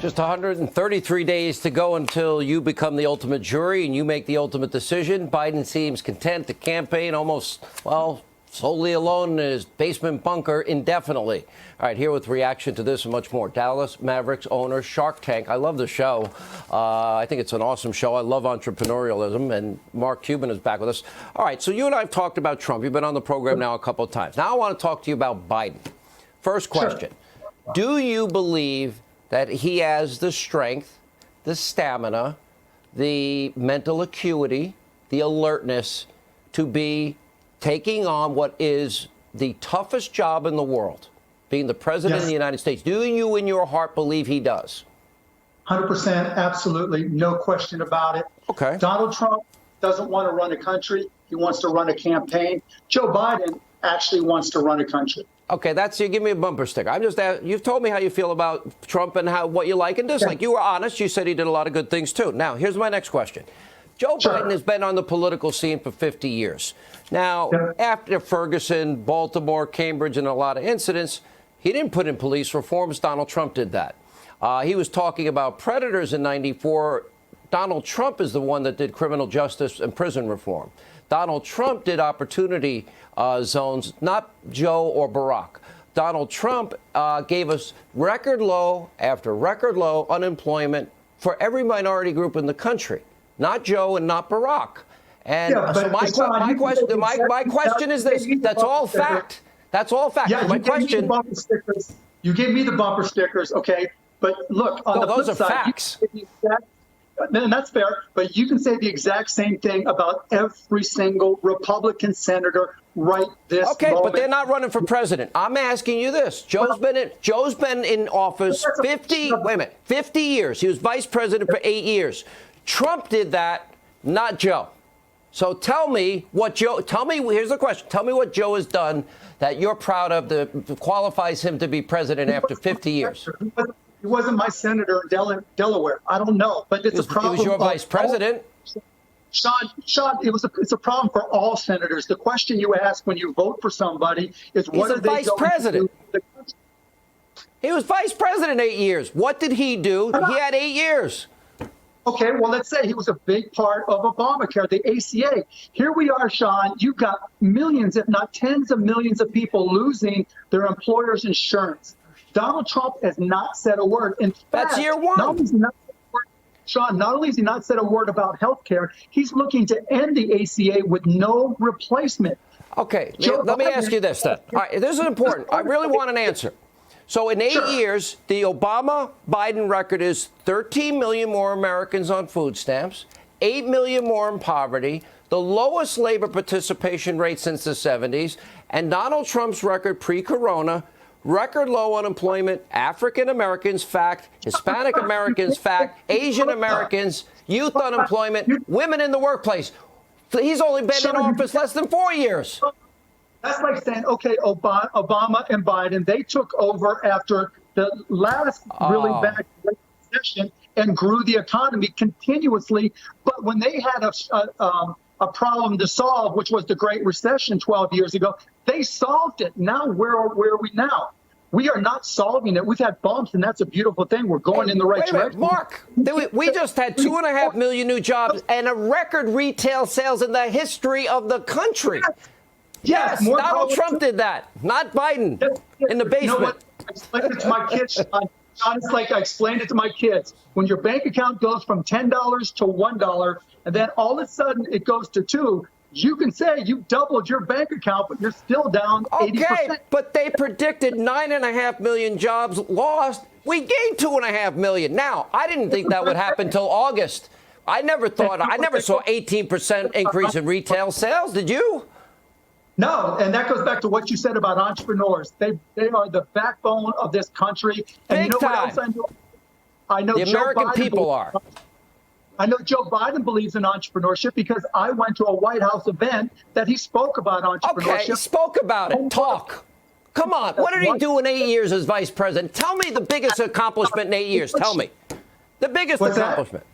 Just 133 days to go until you become the ultimate jury and you make the ultimate decision. Biden seems content to campaign almost, well, solely alone in his basement bunker indefinitely. All right, here with reaction to this and much more. Dallas Mavericks owner, Shark Tank. I love the show. I think it's an awesome show. I love entrepreneurialism, and Mark Cuban is back with us. All right, so you and I have talked about Trump. You've been on the program now a couple of times. Now I want to talk to you about Biden. First question. Sure. Do you believe that he has the strength, the stamina, the mental acuity, the alertness to be taking on what is the toughest job in the world, being the president of the United States? Do you in your heart believe he does? 100%, absolutely, no question about it. Okay. Donald Trump doesn't want to run a country. He wants to run a campaign. Joe Biden actually wants to run a country. Okay, you give me a bumper sticker. I'm just you've told me how you feel about Trump and what you like and dislike. You were honest. You said he did a lot of good things too. Now, here's my next question. Joe Biden has been on the political scene for 50 years. Now, after Ferguson, Baltimore, Cambridge, and a lot of incidents, he didn't put in police reforms. Donald Trump did that. He was talking about predators in '94. Donald Trump is the one that did criminal justice and prison reform. Donald Trump did opportunity zones, not Joe or Barack. Donald Trump gave us record low after record low unemployment for every minority group in the country, not Joe and not Barack. And so my question is this. That's all fact. That's all fact. Yeah, my question. You gave me the bumper stickers, okay? But look, on the those flip are side, facts. And that's fair, but you can say the exact same thing about every single Republican senator right this moment. But they're not running for president. I'm asking you this. Joe's been in office 50 years. He was vice president for 8 years. Trump did that, not Joe. So tell me, here's the question. Tell me what Joe has done that you're proud of that qualifies him to be president after 50 years. He wasn't my senator in Delaware. I don't know, but it's a problem. He was your vice president. Sean, it's a problem for all senators. The question you ask when you vote for somebody is what are they going to do for the country? He was vice president 8 years. What did he do? He had 8 years. Okay, well, let's say he was a big part of Obamacare, the ACA. Here we are, Sean. You've got millions, if not tens of millions of people losing their employer's insurance. Donald Trump has not said a word. In fact, that's year one. Sean, not only has he not said a word about health care, he's looking to end the ACA with no replacement. Okay, let me ask you this then. All right, this is important. I really want an answer. So in 8 years, the Obama-Biden record is 13 million more Americans on food stamps, 8 million more in poverty, the lowest labor participation rate since the 70s, and Donald Trump's record pre-corona, record low unemployment, African Americans, fact, Hispanic Americans, fact, Asian Americans, youth unemployment, women in the workplace. He's only been in office less than 4 years. That's like saying, okay, Obama and Biden, they took over after the last really bad recession and grew the economy continuously. But when they had a problem to solve, which was the Great Recession 12 years ago, they solved it. Now, where are we now? We are not solving it. We've had bumps, and that's a beautiful thing. We're going in the right direction. Mark, we just had 2.5 million new jobs and a record retail sales in the history of the country. Yes, Donald Trump did that, not Biden in the basement. You know what? I explained it to my kids, Sean. It's like I explained it to my kids. When your bank account goes from $10 to $1, and then all of a sudden it goes to $2, you can say you doubled your bank account, but you're still down 80%. Okay, but they predicted 9.5 million jobs lost. We gained 2.5 million. Now, I didn't think that would happen until August. I never saw 18% increase in retail sales. Did you? No, and that goes back to what you said about entrepreneurs. They are the backbone of this country. And you know what else I know? I know the American people are. I know Joe Biden believes in entrepreneurship because I went to a White House event that he spoke about entrepreneurship. Okay, spoke about it. Talk. Come on. What did he do in 8 years as vice president? Tell me the biggest accomplishment in 8 years. Tell me. The biggest accomplishment.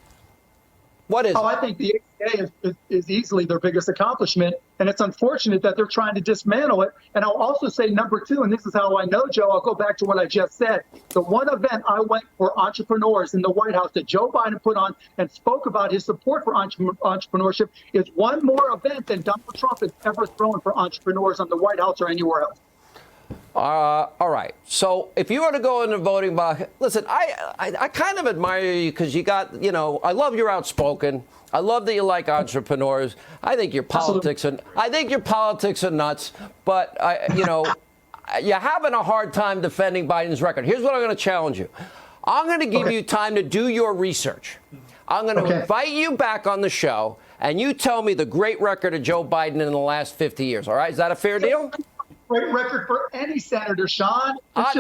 What is Oh, it? I think the ACA is easily their biggest accomplishment, and it's unfortunate that they're trying to dismantle it. And I'll also say number two, and this is how I know, Joe, I'll go back to what I just said. The one event I went for entrepreneurs in the White House that Joe Biden put on and spoke about his support for entrepreneurship is one more event than Donald Trump has ever thrown for entrepreneurs on the White House or anywhere else. All right. So if you were to go in the voting box, listen, I kind of admire you because you got, you know, I love you're outspoken. I love that you like entrepreneurs. I think your politics and I think your politics are nuts. But you know, you're having a hard time defending Biden's record. Here's what I'm going to challenge you. I'm going to give you time to do your research. I'm going to invite you back on the show, and you tell me the great record of Joe Biden in the last 50 years. All right? Is that a fair deal? Great record for any senator, Sean. No,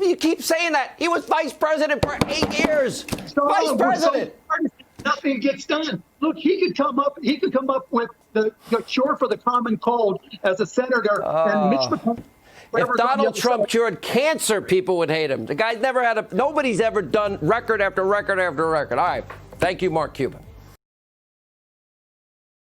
you keep saying that. He was vice president for 8 years. Vice president. Nothing gets done. Look, he could come up with the cure for the common cold as a senator, and Mitch McConnell. If Donald Trump cured cancer, people would hate him. The guy's never had nobody's ever done record after record after record. All right. Thank you, Mark Cuban.